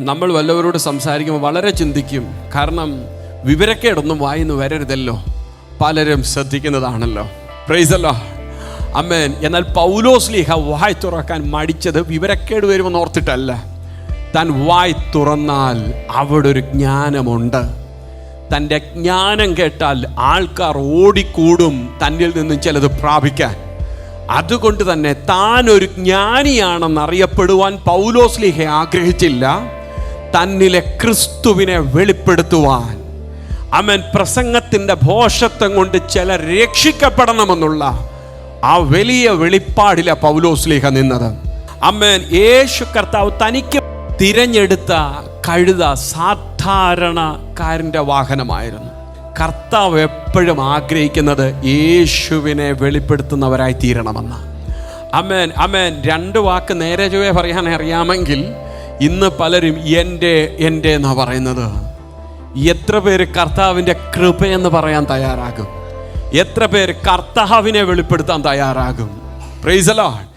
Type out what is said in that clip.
നമ്മൾ വല്ലവരോട് സംസാരിക്കുമ്പോൾ വളരെ ചിന്തിക്കും. കാരണം വിവരക്കേടൊന്നും വായിന്ന് വരരുതല്ലോ, പലരും ശ്രദ്ധിക്കുന്നതാണല്ലോ. പ്രൈസ് ദി ലോർഡ്, ആമേൻ. എന്നാൽ പൗലോസ്ലീഹ വായ് തുറക്കാൻ മടിച്ചത് വിവരക്കേട് വരുമെന്ന് ഓർത്തിട്ടല്ല. താൻ വായ് തുറന്നാൽ അവിടെ ഒരു ജ്ഞാനമുണ്ട്. തൻ്റെ ജ്ഞാനം കേട്ടാൽ ആൾക്കാർ ഓടിക്കൂടും തന്നിൽ നിന്നും ചിലത് പ്രാപിക്കാൻ. അതുകൊണ്ട് തന്നെ താൻ ഒരു ജ്ഞാനിയാണെന്നറിയപ്പെടുവാൻ പൗലോസ്ലീഹ ആഗ്രഹിച്ചില്ല. തന്നിലെ ക്രിസ്തുവിനെ വെളിപ്പെടുത്തുവാൻ, ആമേൻ, പ്രസംഗത്തിൻ്റെ ഭോഷത്വം കൊണ്ട് ചിലർ രക്ഷിക്കപ്പെടണമെന്നുള്ള ആ വലിയ വെളിപ്പാടിലെ പൗലോസ്ലീഹ നിന്നത്. ആമേൻ. യേശു കർത്താവ് തനിക്ക് തിരഞ്ഞെടുത്ത കഴുത സാധാരണക്കാരൻ്റെ വാഹനമായിരുന്നു. കർത്താവ് എപ്പോഴും ആഗ്രഹിക്കുന്നത് യേശുവിനെ വെളിപ്പെടുത്തുന്നവരായി തീരണമെന്ന്. ആമേൻ, ആമേൻ. 2 വാക്ക് നേരെ ചൊവ്വേ പറയാൻ അറിയാമെങ്കിൽ ഇന്ന് പലരും എൻ്റെ എന്നാ പറയുന്നത്. എത്ര പേര് കർത്താവിൻ്റെ കൃപയെന്ന് പറയാൻ തയ്യാറാകും? എത്ര പേര് കർത്താവിനെ വെളിപ്പെടുത്താൻ തയ്യാറാകും? Praise the Lord.